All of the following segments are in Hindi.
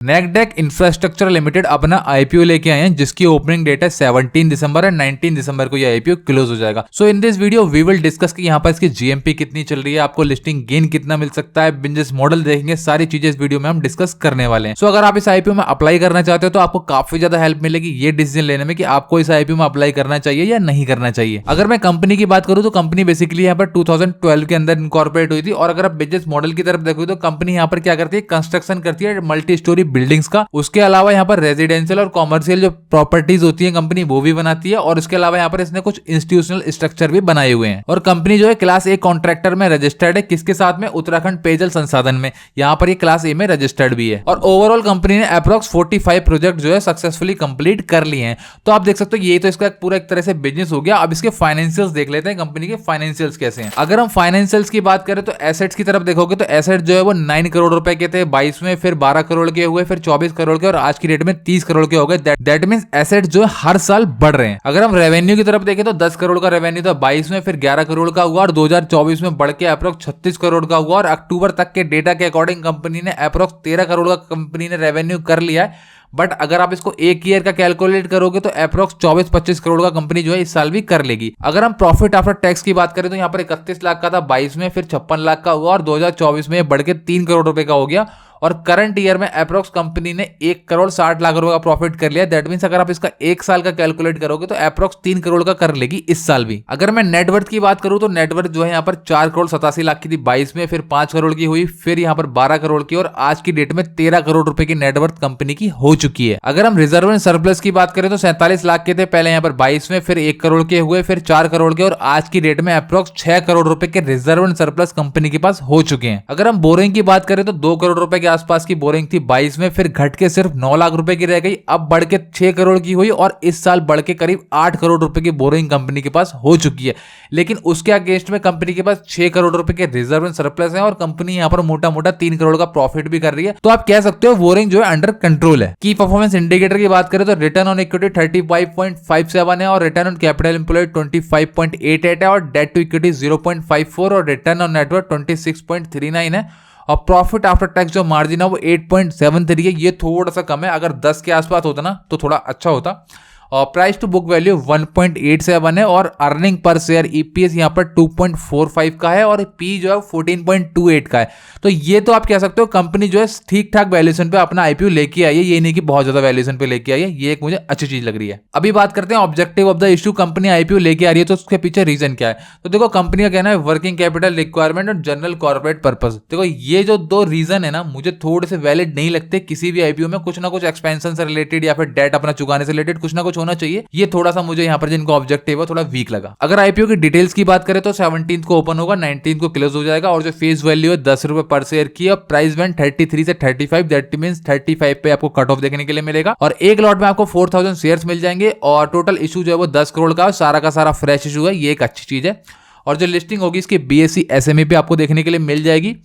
नेकडेक इंफ्रास्ट्रक्चर लिमिटेड अपना आईपीओ लेके आए हैं जिसकी ओपनिंग डेट है 17 दिसंबर है। 19 दिसंबर को ये आईपीओ क्लोज हो जाएगा। So in this video we will discuss कि यहाँ पर इसकी जीएमपी कितनी चल रही है, आपको लिस्टिंग गेन कितना मिल सकता है, बिजनेस मॉडल देखेंगे, सारी चीजें इस वीडियो में हम डिस्कस करने वाले हैं। सो अगर आप इस आईपीओ में अप्लाई करना चाहते हो तो आपको काफी ज्यादा हेल्प मिलेगी ये डिसीजन लेने में कि आपको इस आईपीओ में अप्लाई करना चाहिए या नहीं करना चाहिए। अगर मैं कंपनी की बात करूं तो कंपनी बेसिकली यहाँ पर 2012 के अंदर इनकॉर्पोरेट हुई थी। और अगर आप बिजनेस मॉडल की तरफ देखो तो कंपनी यहाँ पर क्या करती है, कंस्ट्रक्शन करती है मल्टी स्टोरी बिल्डिंग्स का। उसके अलावा यहाँ पर रेजिडेंशियल और कॉमर्शियल जो प्रॉपर्टीज होती है कंपनी वो भी बनाती है। और इसके अलावा यहाँ पर इसने कुछ इंस्टीट्यूशनल स्ट्रक्चर भी बनाए हुए हैं। और कंपनी जो है क्लास ए कॉन्ट्रैक्टर में रजिस्टर्ड है, किसके साथ में, उत्तराखंड पेयजल संसाधन में। यहाँ पर ये क्लास ए में रजिस्टर्ड भी है। और ओवरऑल कंपनी ने अप्रॉक्स 45 प्रोजेक्ट जो है सक्सेसफुली कंप्लीट कर लिए हैं। तो आप देख सकते हो ये तो इसका पूरा एक तरह से बिजनेस हो गया। अब इसके फाइनेंशियल्स देख लेते हैं, कंपनी के फाइनेंशियल्स कैसे हैं। अगर हम फाइनेंशियल्स की बात करें तो एसेट्स की तरफ देखोगे तो एसेट जो है वो 9 करोड़ रुपए के थे 22 में, फिर 12 करोड़ के हुए, फिर 24 करोड़ के, और आज की डेट में 30 करोड़ के हो गए। दैट मींस एसेट जो है हर साल बढ़ रहे हैं। अगर हम रेवेन्यू की तरफ देखें तो 10 करोड़ का रेवेन्यू था 22 में, फिर 11 करोड़ का हुआ और 2024 में बढ़ के अप्रोक्स 36 करोड़ का हुआ। और अक्टूबर तक के डेटा के अकॉर्डिंग कंपनी ने अप्रोक्स 13 करोड़ का कंपनी ने रेवेन्यू कर लिया है। बट अगर आप इसको एक ईयर का कैलकुलेट करोगे तो अप्रोक्स 24-25 करोड़ का कंपनी जो है इस साल भी कर लेगी। अगर हम प्रॉफिट आफ्टर टैक्स की बात करें तो यहाँ पर 31 लाख का था 22 में, फिर 56 लाख का हुआ और 2024 में बढ़ के 3 करोड़ रुपए का हो गया। और करंट ईयर में अप्रोक्स कंपनी ने 1 करोड़ 60 लाख रुपए का प्रॉफिट कर लिया। दैट मींस अगर आप इसका एक साल का कैलकुलेट करोगे तो अप्रोक्स 3 करोड़ का कर लेगी इस साल भी। अगर मैं नेटवर्थ की बात करूं तो नेटवर्थ जो है यहाँ पर 4 करोड़ 87 लाख की थी 22 में, फिर 5 करोड़ की हुई, फिर यहाँ पर 12 करोड़ की, और आज की डेट में 13 करोड़ रुपए की नेटवर्थ कंपनी की हो चुकी है। अगर हम रिजर्व एंड सरप्लस की बात करें तो 47 लाख के थे पहले यहाँ पर 22 में, फिर 1 करोड़ के हुए, फिर 4 करोड़ के, और आज की डेट में अप्रोक्स 6 करोड़ रुपए के रिजर्व एंड सरप्लस कंपनी के पास हो चुके हैं। अगर हम बोरिंग की बात करें तो 2 करोड़ रुपए के आसपास की बोरिंग थी 22 में, फिर घट के सिर्फ 9 लाख रुपए की रह गई, अब बढ़ के 6 करोड़ की हुई, और इस साल बढ़ के करीब 8 करोड़ रुपए की बोरिंग कंपनी के पास हो चुकी है। लेकिन उसके अगेंस्ट में कंपनी के पास 6 करोड़ रुपए के रिजर्व एंड सरप्लस है और कंपनी यहाँ पर मोटा मोटा 3 करोड़ का प्रॉफिट भी कर रही है। तो आप कह सकते हो बोरिंग जो है अंडर कंट्रोल है। की परफॉर्मेंस इंडिकेटर की बात करें तो रिटर्न ऑन इक्विटी 35.57 है, और रिटर्न ऑन कैपिटल एम्प्लॉयड 25.88 है, और डेट टू इक्विटी 0.54, और रिटर्न ऑन नेटवर्थ 26.39 है। और प्रॉफिट आफ्टर टैक्स जो मार्जिन है वो 8.73 है। ये थोड़ा सा कम है, अगर 10 के आसपास होता ना तो थोड़ा अच्छा होता। और प्राइस टू बुक वैल्यू 1.87 है, और अर्निंग पर शेयर ईपीएस यहाँ पर 2.45 का है, और पी जो है 14.28 का है। तो ये तो आप कह सकते हो कंपनी जो है ठीक ठाक वैल्यूएशन पे अपना आईपीओ लेके आई है, ये नहीं कि बहुत ज्यादा वैल्यूएशन पे लेके आई है। ये एक मुझे अच्छी चीज लग रही है। अभी बात करते हैं objective of the issue, company IPO लेके आ रही है तो उसके पीछे रीजन क्या है। तो देखो कंपनी का कहना है वर्किंग कैपिटल रिक्वायरमेंट और जनरल कॉर्पोरेट पर्पस। देखो ये जो दो रीजन है ना मुझे थोड़े से वैलिड नहीं लगते। किसी भी आईपीओ में कुछ ना कुछ एक्सपेंशन से रिलेटेड या फिर डेट अपना चुकाने से रिलेटेड कुछ ना कुछ होना चाहिए। ये थोड़ा सा मुझे यहाँ पर जिनको ऑब्जेक्टिव है थोड़ा वीक लगा। अगर आईपीओ की डिटेल्स की बात करें तो 17 को ओपन होगा, 19 को क्लोज हो जाएगा, और जो फेस वैल्यू है 10 रुपए पर शेयर की, और प्राइस बैंड 33 से 35, दैट मींस 35 पे आपको कट ऑफ देखने के लिए मिलेगा। और एक लॉट में आपको 4000 शेयर्स मिल जाएंगे, और टोटल इशू जो है वो 10 करोड़ का सारा फ्रेश इशू है। ये एक अच्छी चीज है। और जो लिस्टिंग होगी इसकी बीएसई एसएमई पे आपको देखने के लिए मिल जाएगी,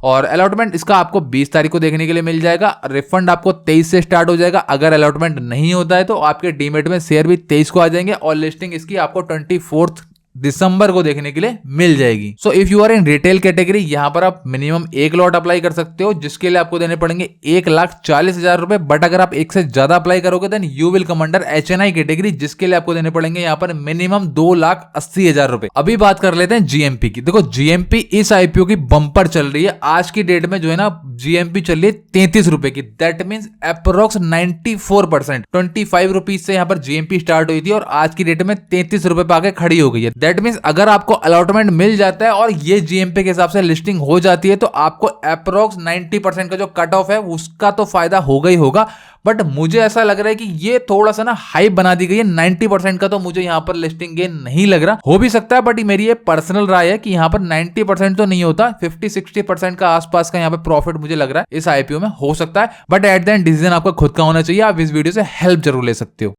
और अलॉटमेंट इसका आपको 20 तारीख को देखने के लिए मिल जाएगा। रिफंड आपको 23 से स्टार्ट हो जाएगा। अगर अलॉटमेंट नहीं होता है तो आपके डीमेट में शेयर भी 23 को आ जाएंगे, और लिस्टिंग इसकी आपको 24 दिसंबर को देखने के लिए मिल जाएगी। So if you are in retail category यहाँ पर आप मिनिमम एक लॉट अप्लाई कर सकते हो, जिसके लिए आपको देने पड़ेंगे 1,40,000 रुपए। बट अगर आप एक से ज्यादा अप्लाई करोगे then you will come under HNI category, जिसके लिए आपको देने पड़ेंगे यहाँ पर मिनिमम 2,80,000 रुपए। अभी बात कर लेते हैं जीएमपी की। देखो जीएमपी इस आईपीओ की बंपर चल रही है। आज की डेट में जो है ना जीएमपी चल रही है 33 रुपए की, दैट मींस अप्रोक्स 94%। 25 रुपीज से यहाँ पर जीएमपी स्टार्ट हुई थी और आज की डेट में 33 रुपए पे आके खड़ी हो गई है। दैट मींस अगर आपको अलॉटमेंट मिल जाता है और ये जीएमपी के हिसाब से लिस्टिंग हो जाती है तो आपको अप्रोक्स 90% का जो कट ऑफ है उसका तो फायदा होगा ही होगा। बट मुझे ऐसा लग रहा है कि ये थोड़ा सा ना हाइप बना दी गई है। 90% का तो मुझे यहाँ पर लिस्टिंग गेन नहीं लग रहा। हो भी सकता है बट मेरी ये पर्सनल राय है कि यहाँ पर 90% तो नहीं होता, 50-60% का आसपास का यहाँ पे प्रॉफिट मुझे लग रहा है इस आईपीओ में हो सकता है। But at the end decision आपका खुद का होना चाहिए। आप इस वीडियो से हेल्प जरूर ले सकते हो।